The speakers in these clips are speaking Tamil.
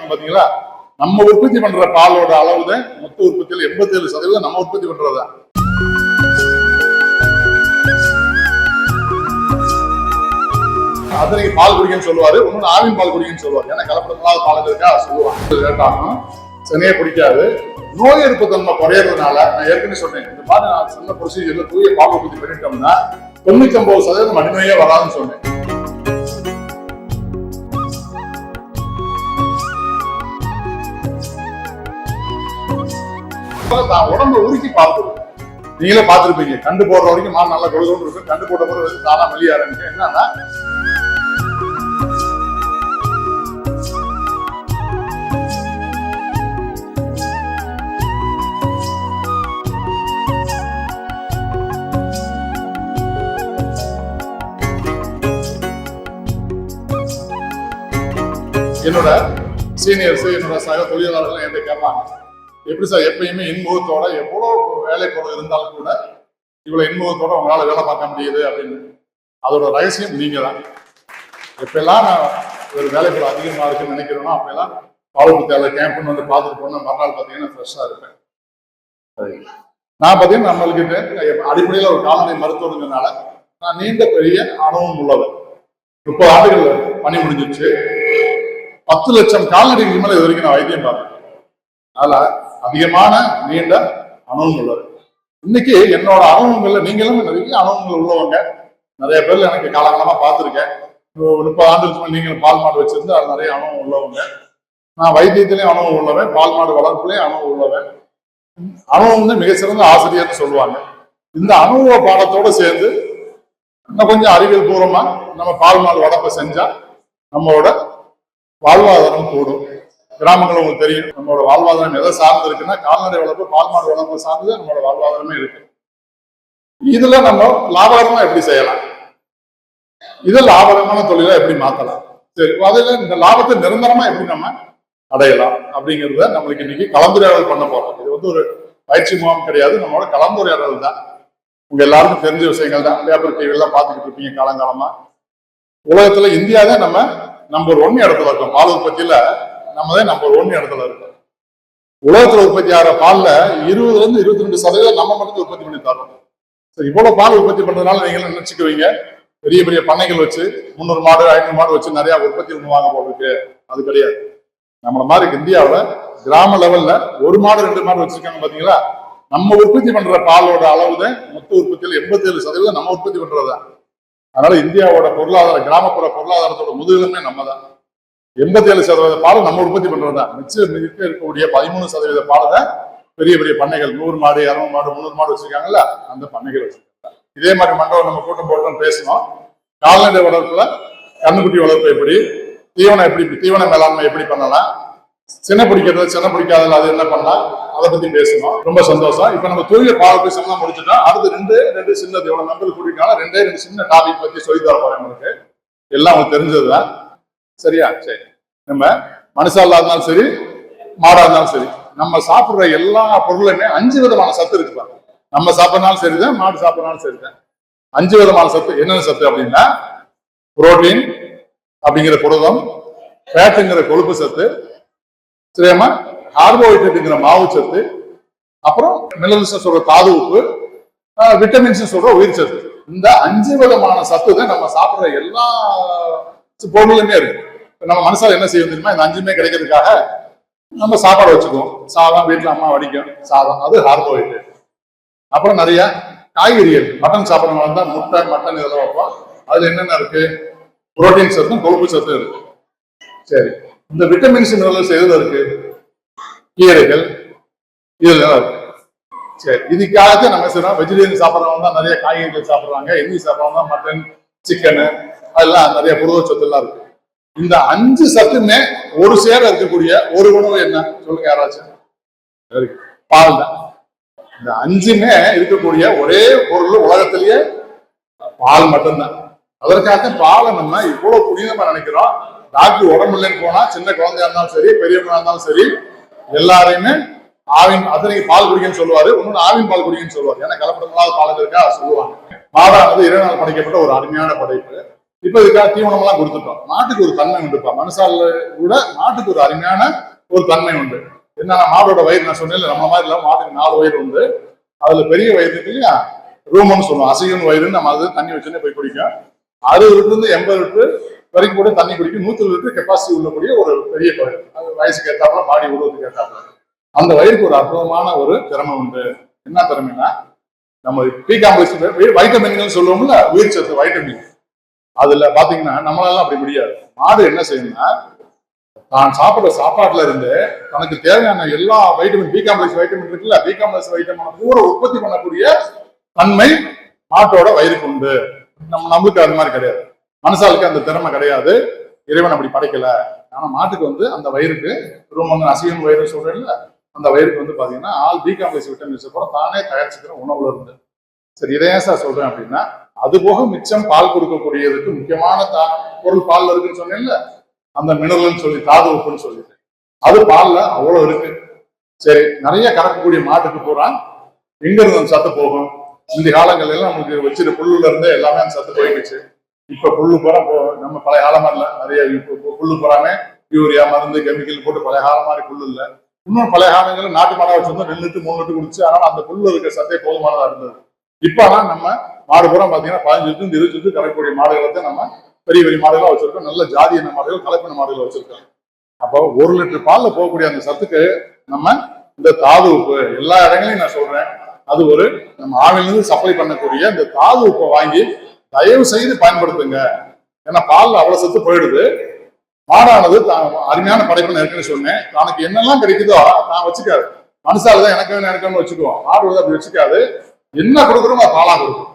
இருக்காங்க பாத்தீங்களா, நம்ம உற்பத்தி பண்ற பாலோட அளவு தான் மொத்த உற்பத்தியில் 87% நம்ம உற்பத்தி பண்றதுதான். அதை நீங்க பால் குடிக்கன்னு சொல்லுவாரு, இன்னொன்னு ஆவின் பால் குடிக்கன்னு சொல்லுவாரு. ஏன்னா கலப்படமில்லாத பால் இருக்கா சொல்லுவாங்க. லேட்டாகும், சனியே பிடிக்காது. நோய் எதிர்ப்பு தன்மை குறையறதுனால நான் ஏற்கனவே சொன்னேன், இந்த மாதிரி நான் சொன்ன ப்ரொசீஜர்ல தூய பால் உற்பத்தி பண்ணிட்டோம்னா 99% மடிநோயே வராதுன்னு சொன்னேன். உடம்புல உருக்கி பார்க்கணும். நீங்களே பார்த்துருப்பீங்க, கண்டு போடுற வரைக்கும் மாடு நல்லா கொழுகொண்டு இருக்கும், கண்டு போட்ட பிறகு தானா வெளிய ஆரம்பிக்கும். என்னன்னா என்னோட சீனியர்ஸ், என்னோட சக தொழிலாளர்கள் என்கிட்ட கேட்பாங்க, எப்படி சார் எப்பயுமே இன்முகத்தோட எவ்வளவு வேலை பொருள் இருந்தாலும் கூட இவ்வளவு இன்முகத்தோட உங்களால வேலை பார்க்க முடியுது அப்படின்னு. அதோட ரகசியம் நீங்க தான். எப்பெல்லாம் நான் ஒரு வேலை பொருள் அதிகமா இருக்குன்னு நினைக்கிறேனோ அப்பெல்லாம் பாலூர் கேம்ப்னு வந்து பார்த்துட்டு போன மறுநாள் பார்த்தீங்கன்னா ஃப்ரெஷ்ஷா இருப்பேன். நான் பார்த்தீங்கன்னா நம்மளுக்கு அடிப்படையில் ஒரு கால்நடை மருத்துவங்கிறதுனால நான் நீண்ட பெரிய அனுபவம் உள்ளவர். 30 ஆண்டுகள் பணி முடிஞ்சிருச்சு. 10 லட்சம் கால்நடைகளுக்கு மேலே இது வரைக்கும் நான் வைத்தியம் பார்த்தேன். அதனால அதிகமான நீண்ட அனுபவம் உள்ளது. இன்னைக்கு என்னோட அனுபவங்கள்ல நீங்களும் நிறைய அனுபவங்கள் உள்ளவங்க, நிறைய பேர்ல எனக்கு காலகாலமா பார்த்துருக்கேன். 30 ஆண்டுகளுக்கு மேலே நீங்களும் பால் மாடு வச்சிருந்து அது நிறைய அனுபவம் உள்ளவங்க. நான் வைத்தியத்திலையும் அனுபவம் உள்ளவன், பால் மாடு வளர்ப்புலையும் அனுபவம் உள்ளவன். அனுபவம் வந்து மிக சிறந்த ஆசிரியர்னு சொல்லுவாங்க. இந்த அனுபவ பாடத்தோட சேர்ந்து இன்னும் கொஞ்சம் அறிவியல் பூர்வமா நம்ம பால் மாடு வளர்ப்பை செஞ்சா நம்மளோட வாழ்வாதாரம் கூடும். கிராமங்கள் உங்களுக்கு தெரியும், நம்மளோட வாழ்வாதாரம் எதை சார்ந்து இருக்குன்னா கால்நடை வளர்ப்பு, பால் மாடு வளர்ப்பு சார்ந்து நம்மளோட வாழ்வாதாரமே இருக்கு. இதுல நம்ம லாபகரமா எப்படி செய்யலாம், இதை லாபகரமான தொழிலை எப்படி மாத்தலாம், சரி அதுல இந்த லாபத்தை நிரந்தரமா எப்படி நம்ம அடையலாம் அப்படிங்கிறத நம்மளுக்கு இன்னைக்கு கலந்துரையாடல் பண்ண போறோம். இது வந்து ஒரு பயிற்சி முகாம் கிடையாது, நம்மளோட கலந்துரையாடல் தான். உங்க எல்லாருக்கும் தெரிஞ்ச விஷயங்கள் தான். பேப்பர் டிவி எல்லாம் பார்த்துக்கிட்டு இருப்பீங்க காலங்காலமா. உலகத்துல இந்தியா தான் நம்ம நம்பர் 1 இடத்துல இருக்கோம். பால் உற்பத்தியில நம்ம தான் நம்பர் 1 இடத்துல இருக்கோம். உலகத்துல உற்பத்தி ஆகிற பால்ல 20% 22% நம்ம மட்டும் உற்பத்தி பண்ணி தரோம். சரி, இவ்வளவு பால் உற்பத்தி பண்றதுனால நீங்களும் நினைச்சுக்குவீங்க பெரிய பெரிய பண்ணைகள் வச்சு 300 மாடு 500 மாடு வச்சு நிறைய உற்பத்தி பண்ணுவாங்க போல இருக்கு. அது கிடையாது. நம்மள மாதிரி இந்தியாவில கிராம லெவல்ல 1 மாடு 2 மாடு வச்சிருக்காங்க பாத்தீங்களா. நம்ம உற்பத்தி பண்ற பாலோட அளவு தான் மொத்த உற்பத்தியில் 87% நம்ம உற்பத்தி பண்றதுதான். அதனால இந்தியாவோட பொருளாதார கிராமப்புற பொருளாதாரத்தோட முதுகெலுமே நம்ம தான். 87% பாலை நம்ம உற்பத்தி பண்றதுதான். மிச்சம் இருக்கக்கூடிய 13% பாலை தான் பெரிய பெரிய பண்ணைகள் 100 மாடு 200 மாடு 300 மாடு வச்சிருக்காங்கல்ல, அந்த பண்ணைகள் வச்சிருக்காங்க. இதே மாதிரி மண்டபம் நம்ம கூட்டம் போட்டோம் பேசணும். கால்நடை வளர்ப்புல கண்ணுக்குட்டி வளர்ப்பு எப்படி, தீவனம் எப்படி, தீவன மேலாண்மை எப்படி பண்ணலாம், சின்ன பிடிக்கிறது சின்ன பிடிக்காதல அது என்ன பண்ணலாம், அதை பத்தி பேசணும். ரொம்ப சந்தோஷம். இப்ப நம்ம தூய பால் பேசலாம் முடிச்சுட்டோம். அடுத்து ரெண்டு சின்ன எவ்வளவு நம்பர் கூட்டினாலும் 2 சின்ன டாபிக் பத்தி சொல்லி தர போறேன் உங்களுக்கு. எல்லாம் உங்களுக்கு தெரிஞ்சதுதான். சரியா? சரி. நம்ம மனுஷா இருந்தாலும் சரி, மாடா இருந்தாலும் சரி, நம்ம சாப்பிடுற எல்லா பொருளுமே 5 விதமான சத்து இருக்குப்பா. நம்ம சாப்பிடனாலும் சரிதான், மாடு சாப்பிடனாலும் சரிதான். 5 விதமான சத்து. என்னென்ன சத்து அப்படின்னா, புரோட்டீன் அப்படிங்கிற புரதம், ஃபேட்டுங்கிற கொழுப்பு சத்து, சரியாமா, கார்போஹைட்ரேட்டுங்கிற மாவு சத்து, அப்புறம் மினரல்ஸ் சொல்ற தாது உப்பு, விட்டமின்ஸ் சொல்ற உயிர் சத்து. இந்த 5 விதமான சத்து தான் நம்ம சாப்பிடுற எல்லா பொருளுமே இருக்கு. நம்ம மனசால என்ன செய்ய தெரியுமா, இந்த 5மே கிடைக்கிறதுக்காக நம்ம சாப்பாடு வச்சுக்குவோம். சாதம் வீட்டுல அம்மா வடிக்கும் சாதம், அது கார்போஹைட்ரேட். அப்புறம் நிறைய காய்கறிகள், மட்டன் சாப்பிடறவங்க தான் முட்டை மட்டன் இதெல்லாம் வைப்போம். அதுல என்னென்ன இருக்கு, புரோட்டீன் சத்தும் கொழுப்பு சத்தும் இருக்கு. சரி, இந்த விட்டமின்ஸ் மினரல்ஸ் எதுல இருக்கு, கீரைகள் இதெல்லாம் இருக்கு. சரி, இதுக்காகத்தான் நம்ம சொல்றோம் வெஜிடேரியன் சாப்பிட்றவங்க தான் நிறைய காய்கறிகள் சாப்பிடுறாங்க, எண்ணி சாப்பிட்றவங்க தான் மட்டன் சிக்கனு அதெல்லாம் நிறைய புரதச்சத்து எல்லாம் இருக்கு. இந்த 5 சத்துமே ஒரு சேர இருக்கக்கூடிய ஒரு உணவு என்ன சொல்லுங்க யாராச்சும்? பால் தான். இந்த 5மே இருக்கக்கூடிய ஒரே பொருள் உலகத்திலேயே பால் மட்டும்தான். அதற்காக பாலை நம்ம இவ்வளவு புனிதமா நினைக்கிறோம். டாக்டர் உடம்பு இல்லைன்னு போனா சின்ன குழந்தையா இருந்தாலும் சரி பெரியவங்களா இருந்தாலும் சரி எல்லாரையுமே ஆவின் அதை நீங்க பால் குடிக்கன்னு சொல்லுவாரு, இன்னொன்னு ஆவின் பால் குடிக்கன்னு சொல்லுவாரு. ஏன்னா கலப்படமில்லாத பால் இருக்கா சொல்லுவாங்க. மாடானது இறைவனால் படைக்கப்பட்ட ஒரு அருமையான படைப்பு. இப்ப இதுக்காக தீவனம் எல்லாம் கொடுத்துட்டோம். மாட்டுக்கு ஒரு தன்மை உண்டுப்பா, மனுஷால கூட மாட்டுக்கு ஒரு அருமையான ஒரு தன்மை உண்டு. என்னன்னா மாடோட வயிறு நான் சொன்னேன், நம்ம மாதிரி இல்லாம மாட்டுக்கு 4 வயிறு உண்டு. அதுல பெரிய வயிறு இருக்கு இல்லையா, ரூமன்னு சொல்லுவோம், அசைவன் வயிறுன்னு. நம்ம அது தண்ணி வச்சுன்னே போய் குடிக்கும். 60 லிட்டர் 80 லிட்டர் வரைக்கும் கூட தண்ணி குடிக்கும். 100 லிட்டர் கெப்பாசிட்டி உள்ளக்கூடிய ஒரு பெரிய வயிறு. அது வயசுக்கு ஏற்றாப்புல மாடி உருவத்துக்கு ஏற்றாப்புல அந்த வயிறுக்கு ஒரு அற்புதமான ஒரு திறமை உண்டு. என்ன திறமைன்னா, நம்ம பி காம்ப்ளெக்ஸ் வைட்டமின்கள் சொல்லுவோம்ல, உயிர் சத்து வைட்டமின், அதுல பாத்தீங்கன்னா நம்மளால அப்படி முடியாது. மாடு என்ன செய்யணும்னா, தான் சாப்பிடுற சாப்பாட்டுல இருந்து தனக்கு தேவையான எல்லா வைட்டமின், பி காம்ப்ளெக்ஸ் வைட்டமின் இருக்குல்ல, பி காம்ப்ளெக்ஸ் வைட்டமின் பூரா உற்பத்தி பண்ணக்கூடிய தன்மை மாட்டோட வயிறுக்கு உண்டு. நம்மளுக்கு அது மாதிரி கிடையாது, மனுஷாளுக்கு அந்த திறமை கிடையாது. இறைவன் அப்படி படைக்கல. ஆனா மாட்டுக்கு அந்த வயிறுக்கு ரொம்ப அசைவம் வயிறு சொல்றேன்ல, அந்த வயிறுக்கு பாத்தீங்கன்னா ஆல் பி காம்ப்ளெக்ஸ் விட்டமின்ஸ் கூட தானே தயாரிச்சுக்கிற உணவுல இருந்து. சரி, இதை ஏன் சார் சொல்றேன் அப்படின்னா, அது போக மிச்சம் பால் கொடுக்கக்கூடியதுக்கு முக்கியமான பொருள் பால்ல இருக்குன்னு சொன்னேன்ல, அந்த மினரல்னு சொல்லி தாது உப்புன்னு சொல்லிட்டு, அது பால்ல அவ்வளவு இருக்கு. சரி, நிறைய கறக்கக்கூடிய மாட்டுக்கு பூரா எங்க இருந்து அந்த சத்து போகும்? இந்த காலங்கள்ல எல்லாம் நமக்கு வச்சிருக்க புல்லுல இருந்தே எல்லாமே அந்த சத்து போயிடுச்சு. இப்ப புல்லு பூரா நம்ம பழைய காலம் இல்ல, நிறைய புல்லு பூராமே யூரியா மருந்து கெமிக்கல் போட்டு பழைய காலம் மாதிரி புல்லு இல்ல. இன்னும் பழைய காலங்களில் நாட்டு மாடா வச்சிருந்தோம், 2 லிட்டர் 3 லிட்டர் குடிச்சு, ஆனால் அந்த புல்லு இருக்க சத்தே போதுமானதா இருந்தது. இப்ப ஆனா நம்ம மாடு பூரா பாத்தீங்கன்னா 15 லிட்டர் 20 லிட்டர் கறக்கக்கூடிய மாடுகளை நம்ம பெரிய பெரிய மாடுகளா வச்சிருக்கோம். நல்ல ஜாதியான மாடுகள், கலப்பின மாடுகள் வச்சிருக்கோம். அப்போ 1 லிட்டர் பால்ல போகக்கூடிய அந்த சத்துக்கு நம்ம இந்த தாது உப்பு எல்லா இடங்களையும் நான் சொல்றேன், அது ஒரு நம்ம ஆவிலிருந்து சப்ளை பண்ணக்கூடிய இந்த தாது உப்பை வாங்கி தயவு செய்து பயன்படுத்துங்க. ஏன்னா பால்ல அவ்வளவு சத்து போயிடுது. மாடானது அருமையான படைப்புன்னு ஏற்கனவே சொன்னேன், தனக்கு என்னெல்லாம் கிடைக்குதோ தான் வச்சுக்காது. மனுஷாலதான் எனக்கு வச்சுக்குவோம், மாடு அப்படி வச்சுக்காது. என்ன கொடுக்குறோம் அது பாலா கொடுக்கும்.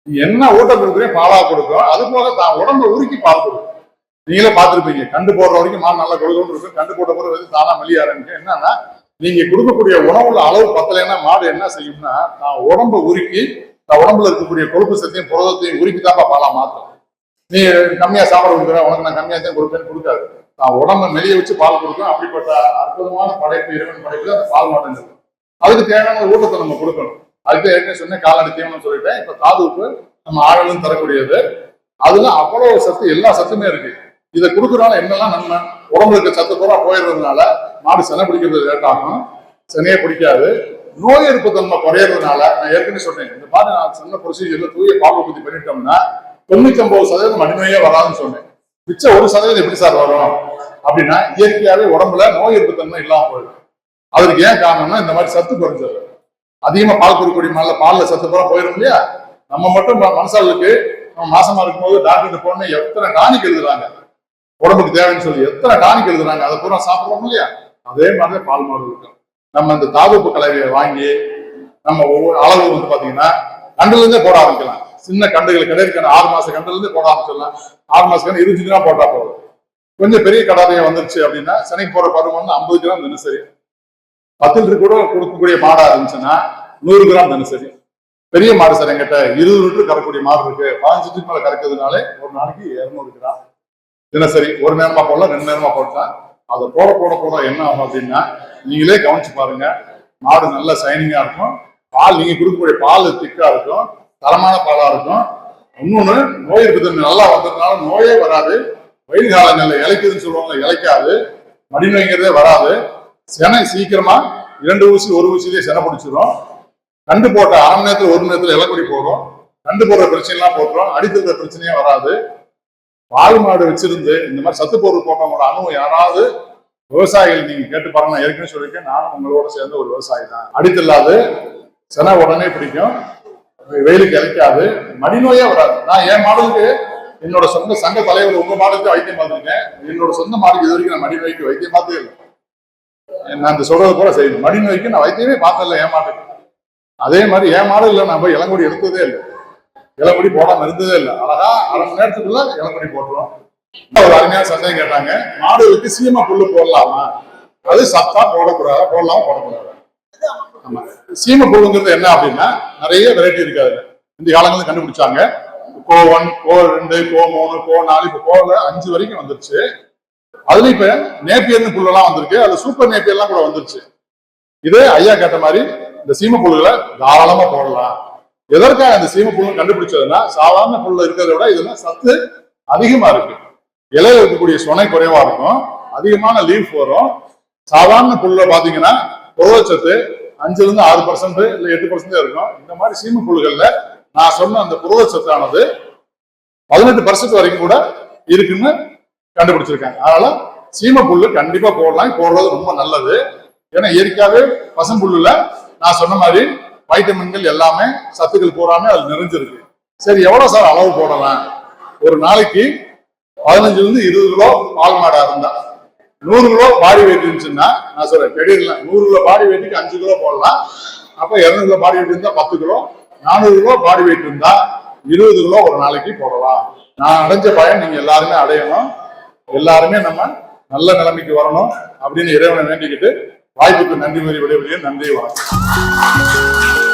நீ என்ன ஊட்டம் கொடுக்குறேன் பாலா கொடுக்கும். அது போக தான் உடம்பு உருக்கி பால் கொடுக்கும். நீங்களே பார்த்துருப்பீங்க, கண்டு போடுற வரைக்கும் மாடு நல்லா கொடுக்கணும் இருக்கும், கண்டு போட்ட போது தானா மெல்லிய ஆரம்பிக்கும். என்னன்னா, நீங்க கொடுக்கக்கூடிய உணவுல அளவு பத்தலைன்னா மாடு என்ன செய்யும்னா, தான் உடம்பை உருக்கி தான் உடம்புல இருக்கக்கூடிய கொழுப்பு சத்தையும் புரதத்தையும் உருக்கி தான்ப்பா பாலா மாற்றும். நீ கம்மியா சாப்பாடு கொடுக்குற, உனக்கு நான் கம்மியா தான் கொடுப்பேன்னு கொடுக்காது. நான் உடம்ப மெலிய வச்சு பால் கொடுக்கும். அப்படிப்பட்ட அற்புதமான படைப்பு இறைவன் படைப்பு அந்த பால் மாடுங்கிறது. அதுக்கு தேவையான ஊட்டத்தை நம்ம கொடுக்கணும். அதுக்கு ஏற்கனவே சொன்னேன், கால்நடை தீவனம் சொல்லிட்டேன். இப்ப தாது உப்பு நம்ம ஆழலும் தரக்கூடியது, அதுல அவ்வளவு சத்து, எல்லா சத்துமே இருக்கு. இதை கொடுக்கறதுனால என்னெல்லாம் நம்ம உடம்புல இருக்க சத்து பூரா போயிடுறதுனால மாடு செனை பிடிக்கிறது லேட் ஆகும், செனையே பிடிக்காது. நோய் எதிர்ப்பு தன்மை குறையறதுனால, நான் ஏற்கனவே சொன்னேன், இந்த மாதிரி நான் சொன்ன ப்ரொசீஜர்ல தூய பால் உற்பத்தி பண்ணிட்டோம்னா 99% மடிநோயே வராதுன்னு சொன்னேன். மிச்சம் 1% எப்படி சார் வரும் அப்படின்னா, இயற்கையாவே உடம்புல நோய் எதிர்ப்பு தன்மை இல்லாம போயிடும். அதுக்கு ஏன் காரணம்னா, இந்த மாதிரி சத்து குறைஞ்சது. அதிகமா பால் கொடுக்கக்கூடிய மேல பால்ல சத்து பூரா போயிடும் இல்லையா. நம்ம மட்டும் மனுஷாளுக்கு நம்ம மாசமா இருக்கும்போது டாக்டர் போன எத்தனை டானிக் எழுதுறாங்க, உடம்புக்கு தேவைன்னு சொல்லி எத்தனை டானிக் எழுதுறாங்க, அதை பூரா சாப்பிடுறோம் இல்லையா. அதே மாதிரி பால் மாடு இருக்கும். நம்ம இந்த தாதுப்பு கலவையை வாங்கி நம்ம ஒவ்வொரு அளவு பாத்தீங்கன்னா கண்டுல இருந்தே போட ஆரம்பிக்கலாம். சின்ன கண்டுகள் கிடையாது, 6 மாச கண்டுல இருந்து போட ஆரம்பிச்சிடலாம். 6 மாச கண்டு 20 கிராம் போட்டா போதும். கொஞ்சம் பெரிய கடாதையை வந்துருச்சு அப்படின்னா சனைக்கு போற பருவம் 50 கிராம் தினசரி. 10 லிட்டர் கூட கொடுக்கக்கூடிய மாடா இருந்துச்சுன்னா 100 கிராம் தினசரி. பெரிய மாடு சார் என்கிட்ட 20 லிட்டர் கறக்கக்கூடிய மாடு இருக்கு, 15 லிட்டர் மேல கறக்கிறதுனால ஒரு நாளைக்கு 200 கிராம் தினசரி. ஒரு நேரமா போடலாம், 2 நேரமா போட்டேன். அதை போட போட போட என்ன ஆகும் அப்படின்னா, நீங்களே கவனிச்சு பாருங்க, மாடு நல்ல சைனிங்கா இருக்கும். பால் நீங்க கொடுக்கக்கூடிய பால் திக்கா இருக்கும், தரமான பாலா இருக்கும். இன்னொன்னு, நோய் எதிர்ப்பு நல்லா வந்ததுனால நோயே வராது. வெயில் காலங்கள்ல இலைக்குதுன்னு சொல்லுவாங்க, இலைக்காது. மடிநோய்ங்கிறதே வராது. செனை சீக்கிரமா 2 ஊசி 1 ஊசியிலே செனை பிடிச்சிடும். கண்டு போட்ட 1/2 மணி நேரத்துல 1 மணி நேரத்துல இலக்குடி போடும். கண்டு போடுற பிரச்சனை எல்லாம் போட்டுரும், அடித்துற பிரச்சனையே வராது. பால் மாடு வச்சிருந்து இந்த மாதிரி சத்து பொருள் போட்டவங்களோட அனுபவம் யாராவது விவசாயிகள் நீங்க கேட்டு பாருங்க. நான் ஏற்கனவே சொல்லியிருக்கேன், நானும் உங்களோட சேர்ந்த ஒரு விவசாயி தான். அடித்தில்லாது, செனை உடனே பிடிக்கும், வெயிலுக்கு இழைக்காது, மடிநோயே வராது. நான் என் மாடலுக்கு என்னோட சொந்த சங்க தலைவர் உங்க மாடலுக்கு வைத்தியம் பார்த்துருக்கேன். என்னோட சொந்த மாடுக்கு இது வரைக்கும் நான் மடிநோய்க்கு வைத்தியம் பார்த்தே இல்லை. நான் இந்த சொல்றது போல செய்யணும், மடிநோய்க்கு நான் வைத்தியமே பார்த்ததில்லை என் மாட்டுக்கு. அதே மாதிரி என் மாடல நான் போய் இளங்குடி எடுத்ததே இல்லை, இளங்குடி போடாம இருந்ததே இல்லை. அழகா 1/2 மணி நேரத்துக்குள்ள இளங்குடி போட்டுரும். ஒரு அருமையான சந்தேகம் கேட்டாங்க, மாடுகளுக்கு சீமை புல்லு போடலாமா, அது சத்தா போடக்கூடாது, போடலாமா போடக்கூடாது. ஆமா, சீமை புல்லுங்கிறது என்ன அப்படின்னா நிறைய வெரைட்டி இருக்காது. இந்த காலங்களில் கண்டுபிடிச்சாங்க. கோ 1, கோ 2, கோ 3, கோ 4, இப்போ கோல 5 வரைக்கும் வந்துருச்சு. அதுல இப்ப நேப்பியர்னு புல்லெல்லாம் வந்திருக்கு, அது சூப்பர் நேப்பியர் எல்லாம் கூட வந்துருச்சு. இதே ஐயா கேட்ட மாதிரி இந்த சீமை புல்லுகளை தாராளமா போடலாம். எதற்காக இந்த சீமை புல்லு கண்டுபிடிச்சதுன்னா, சாதாரண புல்ல இருக்கிறத விட இதுல சத்து அதிகமா இருக்கு. இலையில இருக்கக்கூடிய சுனை குறைவா இருக்கும், அதிகமான லீஃப் வரும். சாதாரண புல்ல பாத்தீங்கன்னா புரதச்சத்து 5-6% இல்ல 8% இருக்கும். இந்த மாதிரி சீம புல்லுகள்ல நான் சொன்ன அந்த புரதச்சத்தானது 18% வரைக்கும் கூட இருக்குன்னு கண்டுபிடிச்சிருக்காங்க. அதனால சீம புல்லு கண்டிப்பா போடலாம், போடுறது ரொம்ப நல்லது. ஏன்னா இயற்கையாவே பசும்புல்லுல நான் சொன்ன மாதிரி வைட்டமின்கள் எல்லாமே சத்துக்கள் பூராமே அது நிறைஞ்சிருக்கு. சரி, எவ்வளவு சார் அளவு போடலாம்? ஒரு நாளைக்கு 15-20 கிலோ பால் மாடா இருந்தா 100 கிலோ பாடி வெயிட் இருந்துச்சுன்னா, நான் சொல்றேன் பெரிய 100 கிலோ பாடி வெயிட்டுக்கு 5 கிலோ போடலாம். அப்ப 200 கிலோ பாடி வெயிட் இருந்தா 10 கிலோ, 400 கிலோ பாடி வெயிட் இருந்தா 20 கிலோ ஒரு நாளைக்கு போடலாம். நான் அடைஞ்ச பயன் நீங்க எல்லாருமே அடையணும், எல்லாருமே நம்ம நல்ல நிலைமைக்கு வரணும் அப்படின்னு இறைவனை வேண்டிக்கிட்டு வாய்ப்புக்கு நன்றி கூறி விடைபெறுகிறேன். நன்றி, வணக்கம்.